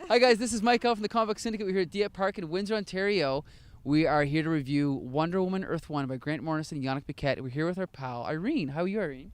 Hi guys, this is Mike out from the Comic Book Syndicate. We're here at Dieppe Park in Windsor, Ontario. We are here to review Wonder Woman Earth 1 by Grant Morrison and Yannick Paquette. We're here with our pal, Irene. How are you, Irene?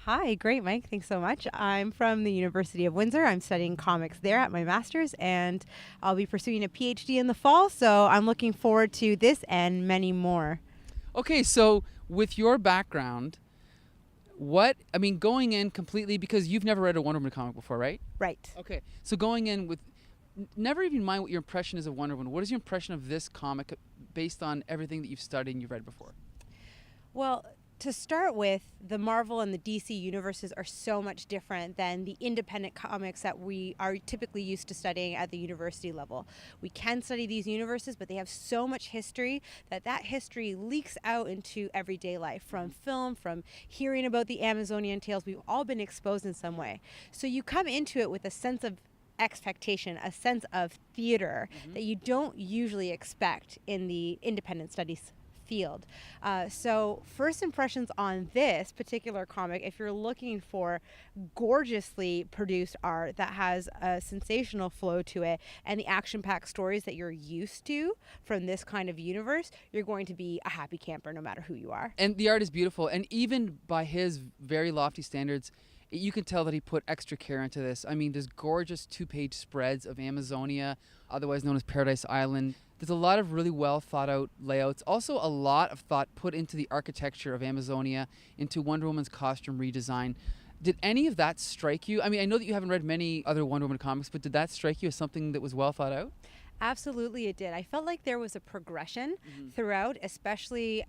Hi, great, Mike. Thanks so much. I'm from the University of Windsor. I'm studying comics there at my master's, and I'll be pursuing a PhD in the fall, so I'm looking forward to this and many more. Okay, so with your background, going in completely, because you've never read a Wonder Woman comic before, right? Right. Okay, so going in with, never even mind what your impression is of Wonder Woman. What is your impression of this comic based on everything that you've studied and you've read before? Well, to start with, the Marvel and the DC universes are so much different than the independent comics that we are typically used to studying at the university level. We can study these universes, but they have so much history that history leaks out into everyday life, from film, from hearing about the Amazonian tales. We've all been exposed in some way. So you come into it with a sense of expectation, a sense of theater that you don't usually expect in the independent studies field. So first impressions on this particular comic, if you're looking for gorgeously produced art that has a sensational flow to it and the action-packed stories that you're used to from this kind of universe, you're going to be a happy camper no matter who you are. And the art is beautiful, and even by his very lofty standards, you can tell that he put extra care into this. I mean, there's gorgeous 2-page spreads of Amazonia, otherwise known as Paradise Island. There's a lot of really well thought out layouts. Also a lot of thought put into the architecture of Amazonia, into Wonder Woman's costume redesign. Did any of that strike you? I mean, I know that you haven't read many other Wonder Woman comics, but did that strike you as something that was well thought out? Absolutely, it did. I felt like there was a progression throughout, especially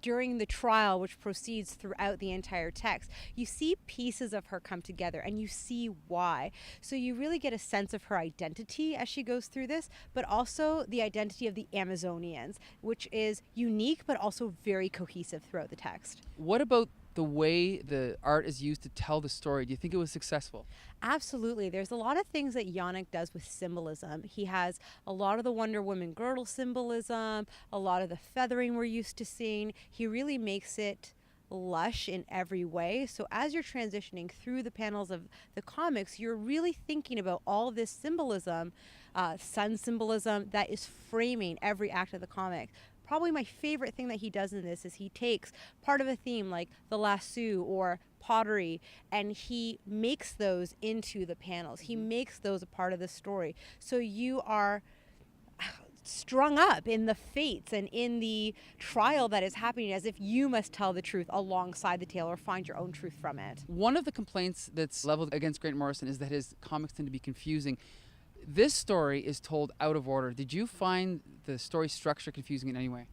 during the trial, which proceeds throughout the entire text. You see pieces of her come together, and you see why. So you really get a sense of her identity as she goes through this, but also the identity of the Amazonians, which is unique but also very cohesive throughout the text. What about the way the art is used to tell the story? Do you think it was successful? Absolutely. There's a lot of things that Yannick does with symbolism. He has a lot of the Wonder Woman girdle symbolism, a lot of the feathering we're used to seeing. He really makes it lush in every way. So as you're transitioning through the panels of the comics, you're really thinking about all of this symbolism, sun symbolism that is framing every act of the comic. Probably my favorite thing that he does in this is he takes part of a theme like the lasso or pottery, and he makes those into the panels. He makes those a part of the story. So you are strung up in the fates and in the trial that is happening, as if you must tell the truth alongside the tale or find your own truth from it. One of the complaints that's leveled against Grant Morrison is that his comics tend to be confusing. This story is told out of order. Did you find the story structure confusing in any way?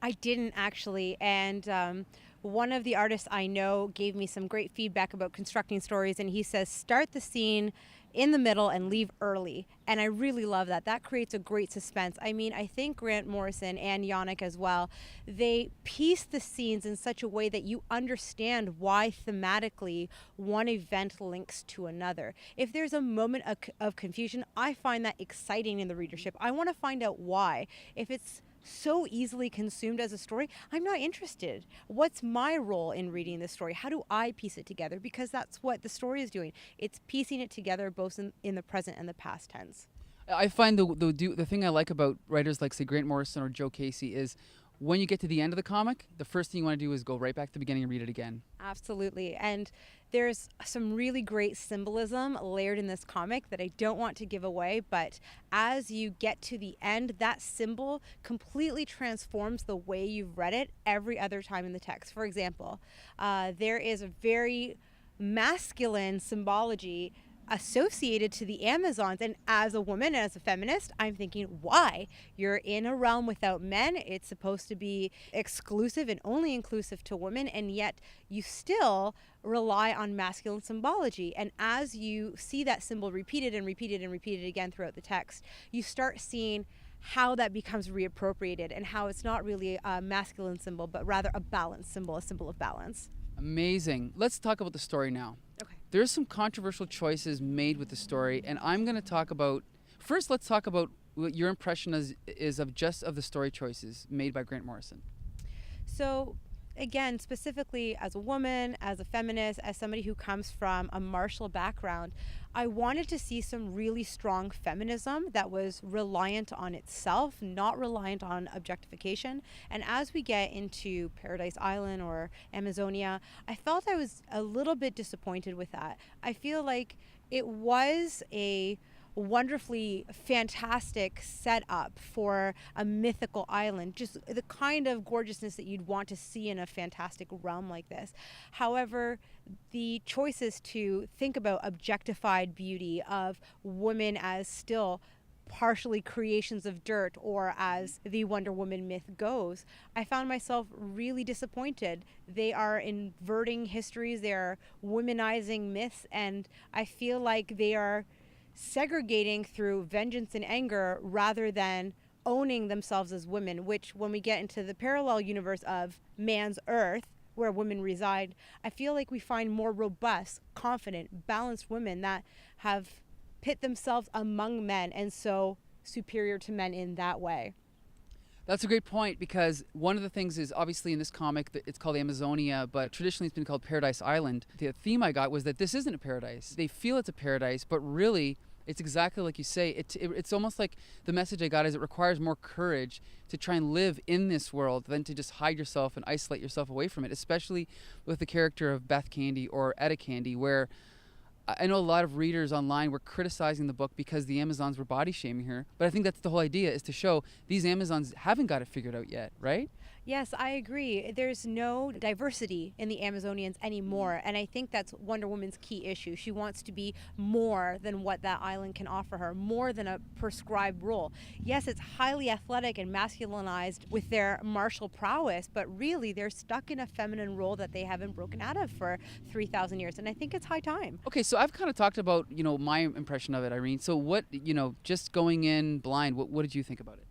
I didn't actually, and one of the artists I know gave me some great feedback about constructing stories, and he says start the scene in the middle and leave early, and I really love that. That creates a great suspense. I mean, I think Grant Morrison and Yannick as well, they piece the scenes in such a way that you understand why thematically one event links to another. If there's a moment of confusion, I find that exciting in the readership. I want to find out why. If it's so easily consumed as a story, I'm not interested. What's my role in reading this story? How do I piece it together? Because that's what the story is doing. It's piecing it together both in the present and the past tense. I find the thing I like about writers like, say, Grant Morrison or Joe Casey is when you get to the end of the comic, the first thing you want to do is go right back to the beginning and read it again. Absolutely. And there's some really great symbolism layered in this comic that I don't want to give away, but as you get to the end, that symbol completely transforms the way you've read it every other time in the text. For example, there is a very masculine symbology associated to the Amazons, and as a woman, as a feminist, I'm thinking, why? You're in a realm without men. It's supposed to be exclusive and only inclusive to women, and yet you still rely on masculine symbology. And as you see that symbol repeated and repeated and repeated again throughout the text, you start seeing how that becomes reappropriated and how it's not really a masculine symbol, but rather a balance symbol, a symbol of balance. Amazing. Let's talk about the story now. Okay. There's some controversial choices made with the story, and I'm going to talk about, first let's talk about what your impression is of the story choices made by Grant Morrison. So again, specifically as a woman, as a feminist, as somebody who comes from a martial background, I wanted to see some really strong feminism that was reliant on itself, not reliant on objectification. And as we get into Paradise Island or Amazonia, I felt I was a little bit disappointed with that. I feel like it was a wonderfully fantastic setup for a mythical island, just the kind of gorgeousness that you'd want to see in a fantastic realm like this. However, the choices to think about objectified beauty of women as still partially creations of dirt, or as the Wonder Woman myth goes, I found myself really disappointed. They are inverting histories, they are womanizing myths, and I feel like they are segregating through vengeance and anger rather than owning themselves as women, which when we get into the parallel universe of man's earth, where women reside, I feel like we find more robust, confident, balanced women that have pit themselves among men and so superior to men in that way. That's a great point, because one of the things is, obviously in this comic it's called Amazonia, but traditionally it's been called Paradise Island. The theme I got was that this isn't a paradise. They feel it's a paradise, but really it's exactly like you say. It's almost like the message I got is it requires more courage to try and live in this world than to just hide yourself and isolate yourself away from it, especially with the character of Beth Candy or Etta Candy, where I know a lot of readers online were criticizing the book because the Amazons were body shaming her. But I think that's the whole idea, is to show these Amazons haven't got it figured out yet, right? Yes, I agree. There's no diversity in the Amazonians anymore. And I think that's Wonder Woman's key issue. She wants to be more than what that island can offer her, more than a prescribed role. Yes, it's highly athletic and masculinized with their martial prowess, but really they're stuck in a feminine role that they haven't broken out of for 3,000 years. And I think it's high time. Okay, so I've kind of talked about, my impression of it, Irene. So what, just going in blind, what did you think about it?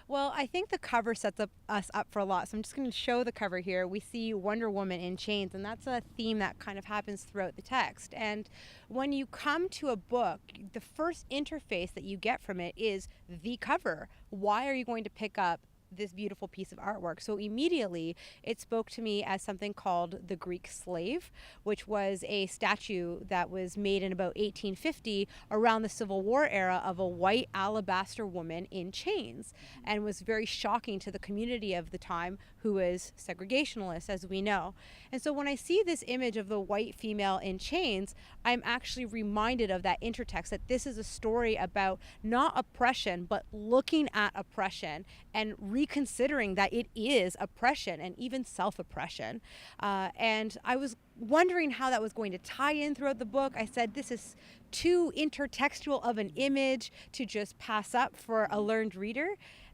Well, I think the cover sets us up for a lot. So I'm just going to show the cover here. We see Wonder Woman in chains, and that's a theme that kind of happens throughout the text. And when you come to a book, the first interface that you get from it is the cover. Why are you going to pick up this beautiful piece of artwork? So immediately it spoke to me as something called the Greek slave, which was a statue that was made in about 1850 around the Civil War era of a white alabaster woman in chains, and was very shocking to the community of the time, who was segregationalist, as we know. And so when I see this image of the white female in chains, I'm actually reminded of that intertext, that this is a story about not oppression, but looking at oppression and reconsidering that it is oppression and even self-oppression. And I was wondering how that was going to tie in throughout the book. I said, this is too intertextual of an image to just pass up for a learned reader.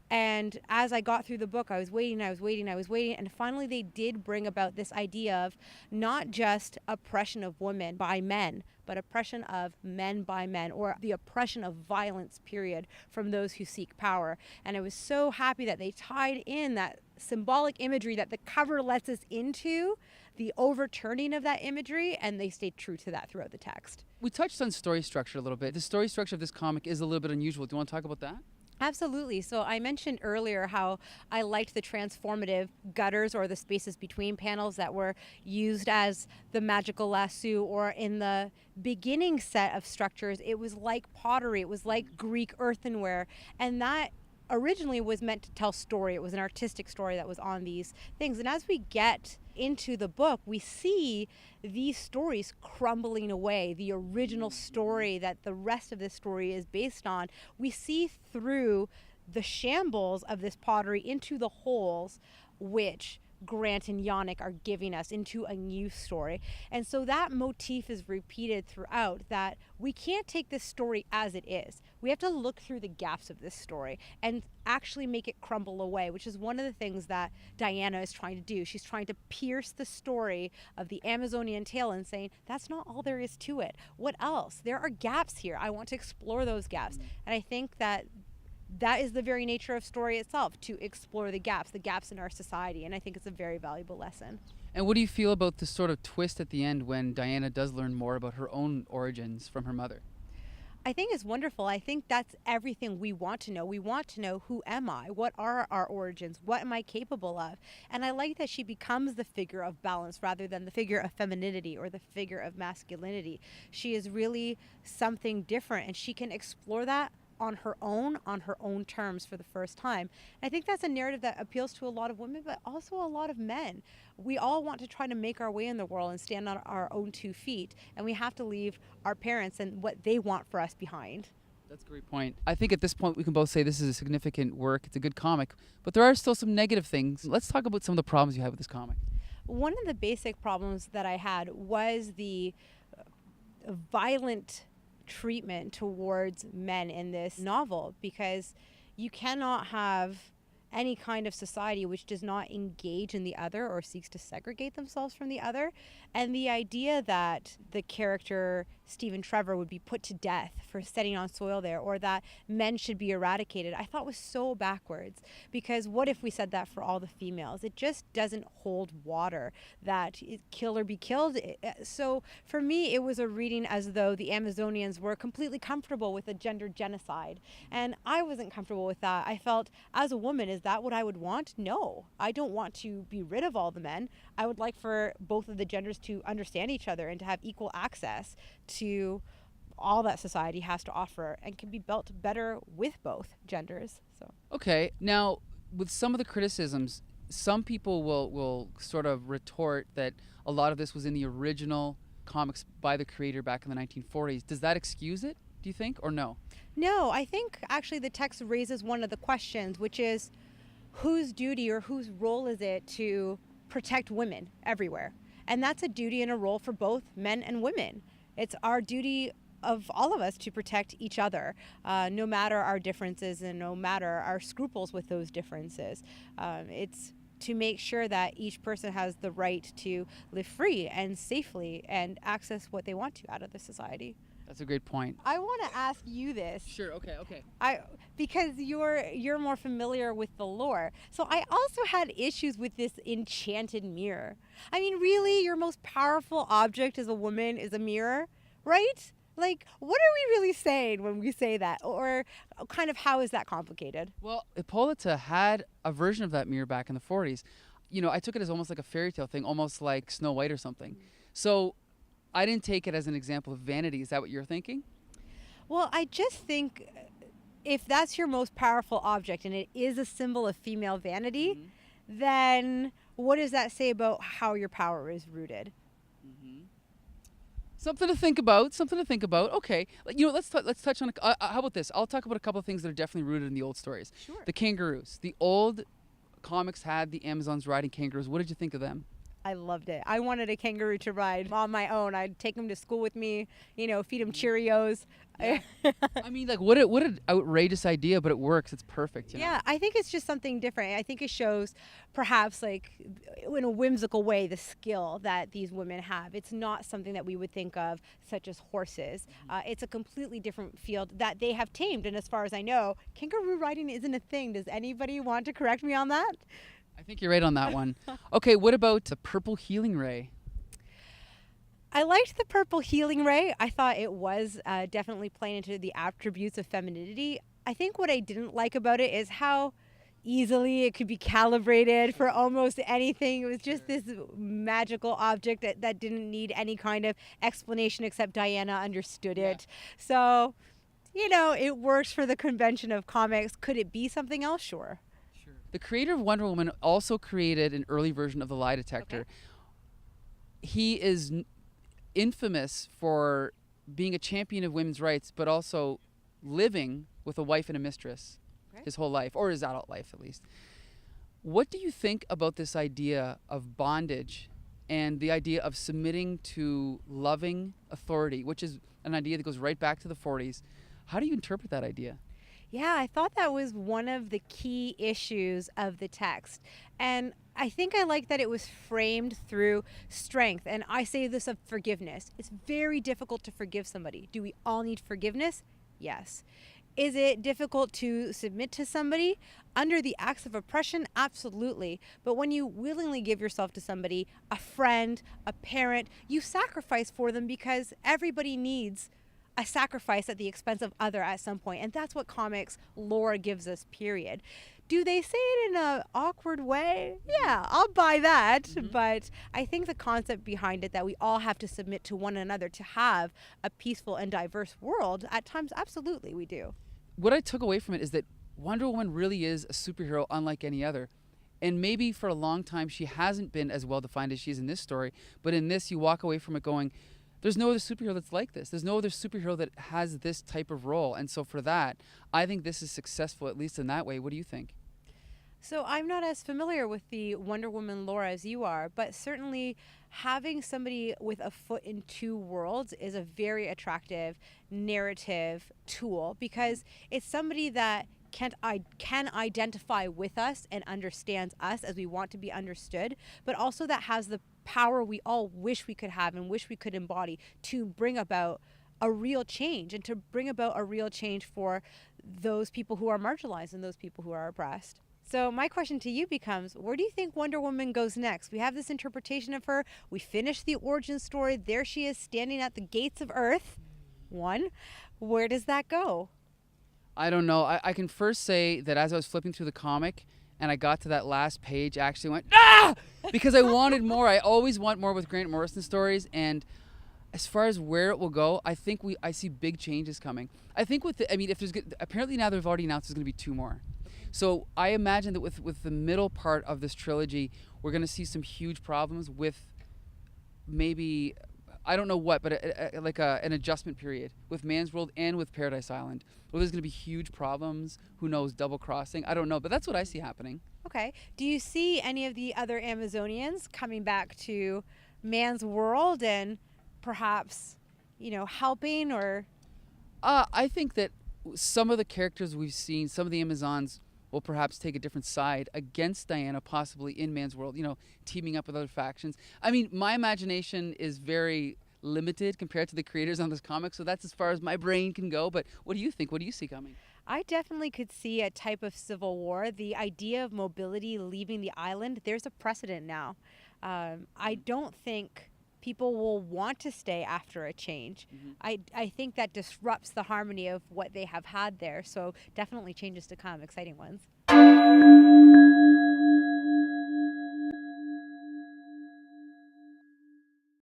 And as I got through the book, I was waiting, and finally they did bring about this idea of not just oppression of women by men, but oppression of men by men, or the oppression of violence, period, from those who seek power. And I was so happy that they tied in that symbolic imagery that the cover lets us into, the overturning of that imagery, and they stayed true to that throughout the text. We touched on story structure a little bit. The story structure of this comic is a little bit unusual. Do you want to talk about that? Absolutely. So I mentioned earlier how I liked the transformative gutters, or the spaces between panels that were used as the magical lasso, or in the beginning set of structures, it was like pottery, it was like Greek earthenware, and that originally was meant to tell story. It was an artistic story that was on these things. And as we get into the book, we see these stories crumbling away. The original story that the rest of this story is based on, we see through the shambles of this pottery into the holes which Grant and Yannick are giving us into a new story. And so that motif is repeated throughout, that we can't take this story as it is. We have to look through the gaps of this story and actually make it crumble away, which is one of the things that Diana is trying to do. She's trying to pierce the story of the Amazonian tale and saying, that's not all there is to it. What else? There are gaps here. I want to explore those gaps. And I think that is the very nature of story itself, to explore the gaps in our society. And I think it's a very valuable lesson. And what do you feel about the sort of twist at the end when Diana does learn more about her own origins from her mother? I think it's wonderful. I think that's everything we want to know. We want to know, who am I? What are our origins? What am I capable of? And I like that she becomes the figure of balance rather than the figure of femininity or the figure of masculinity. She is really something different, and she can explore that on her own terms for the first time. I think that's a narrative that appeals to a lot of women, but also a lot of men. We all want to try to make our way in the world and stand on our own 2 feet, and we have to leave our parents and what they want for us behind. That's a great point. I think at this point we can both say this is a significant work. It's a good comic, but there are still some negative things. Let's talk about some of the problems you have with this comic. One of the basic problems that I had was the violent treatment towards men in this novel, because you cannot have any kind of society which does not engage in the other or seeks to segregate themselves from the other. And the idea that the character Stephen Trevor would be put to death for setting on soil there, or that men should be eradicated, I thought was so backwards. Because what if we said that for all the females? It just doesn't hold water, that kill or be killed. So for me, it was a reading as though the Amazonians were completely comfortable with a gender genocide. And I wasn't comfortable with that. I felt, as a woman, is that what I would want? No, I don't want to be rid of all the men. I would like for both of the genders to understand each other and to have equal access to all that society has to offer, and can be built better with both genders. So Okay, now with some of the criticisms, some people will sort of retort that a lot of this was in the original comics by the creator back in the 1940s. Does that excuse it, do you think, or no? no, I think actually the text raises one of the questions, which is whose duty or whose role is it to protect women everywhere? And that's a duty and a role for both men and women. It's our duty of all of us to protect each other, no matter our differences and no matter our scruples with those differences. It's to make sure that each person has the right to live free and safely and access what they want to out of the society. That's a great point. I want to ask you this. Sure, okay. Because you're more familiar with the lore. So I also had issues with this enchanted mirror. I mean, really, your most powerful object as a woman is a mirror, right? Like, what are we really saying when we say that? Or kind of how is that complicated? Well, Hippolyta had a version of that mirror back in the 40s. You know, I took it as almost like a fairy tale thing, almost like Snow White or something. So I didn't take it as an example of vanity. Is that what you're thinking? Well, I just think if that's your most powerful object and it is a symbol of female vanity, then what does that say about how your power is rooted? Something to think about. Okay, you know, let's touch on. How about this? I'll talk about a couple of things that are definitely rooted in the old stories. Sure. The kangaroos. The old comics had the Amazons riding kangaroos. What did you think of them? I loved it. I wanted a kangaroo to ride on my own. I'd take him to school with me, feed him Cheerios. Yeah. I mean, like, what an outrageous idea, but it works. It's perfect. Yeah, I think it's just something different. I think it shows perhaps, like, in a whimsical way, the skill that these women have. It's not something that we would think of, such as horses. It's a completely different field that they have tamed. And as far as I know, kangaroo riding isn't a thing. Does anybody want to correct me on that? I think you're right on that one. Okay, what about the purple healing ray? I liked the purple healing ray. I thought it was definitely playing into the attributes of femininity. I think what I didn't like about it is how easily it could be calibrated for almost anything. It was just this magical object that didn't need any kind of explanation except Diana understood it. So, it works for the convention of comics. Could it be something else? Sure. The creator of Wonder Woman also created an early version of the lie detector. Okay. He is infamous for being a champion of women's rights, but also living with a wife and a mistress his whole life, or his adult life at least. What do you think about this idea of bondage and the idea of submitting to loving authority, which is an idea that goes right back to the 40s? How do you interpret that idea? Yeah, I thought that was one of the key issues of the text. And I think I like that it was framed through strength. And I say this of forgiveness. It's very difficult to forgive somebody. Do we all need forgiveness? Yes. Is it difficult to submit to somebody under the acts of oppression? Absolutely. But when you willingly give yourself to somebody, a friend, a parent, you sacrifice for them because everybody needs a sacrifice at the expense of other at some point. And that's what comics lore gives us, period. Do they say it in an awkward way? Yeah, I'll buy that. But I think the concept behind it, that we all have to submit to one another to have a peaceful and diverse world, at times, absolutely, we do. What I took away from it is that Wonder Woman really is a superhero unlike any other. And maybe for a long time she hasn't been as well defined as she is in this story. But in this, you walk away from it going, there's no other superhero that's like this. There's no other superhero that has this type of role. And so for that, I think this is successful, at least in that way. What do you think? So I'm not as familiar with the Wonder Woman lore as you are, but certainly having somebody with a foot in two worlds is a very attractive narrative tool, because it's somebody that can identify with us and understands us as we want to be understood, but also that has the power we all wish we could have and wish we could embody to bring about a real change, and to bring about a real change for those people who are marginalized and those people who are oppressed. So my question to you becomes, where do you think Wonder Woman goes next? We have this interpretation of her. We finished the origin story. There she is standing at the gates of Earth. One, where does that go? I don't know. I can first say that as I was flipping through the comic and I got to that last page, I actually went, ah! Because I wanted more. I always want more with Grant Morrison stories. And as far as where it will go, I think I see big changes coming. I think if there's, apparently now they've already announced there's going to be 2 more. So I imagine that with the middle part of this trilogy, we're going to see some huge problems with maybe, I don't know what, but an adjustment period with Man's World and with Paradise Island. Well, there's going to be huge problems. Who knows, double crossing? I don't know, but that's what I see happening. Okay. Do you see any of the other Amazonians coming back to Man's World and perhaps, helping or? I think that some of the characters we've seen, some of the Amazons, will perhaps take a different side against Diana, possibly in Man's World, teaming up with other factions. I mean, my imagination is very limited compared to the creators on this comic, so that's as far as my brain can go. But what do you think? What do you see coming? I definitely could see a type of civil war. The idea of mobility leaving the island, there's a precedent now. I don't think people will want to stay after a change. I think that disrupts the harmony of what they have had there. So definitely changes to come, exciting ones.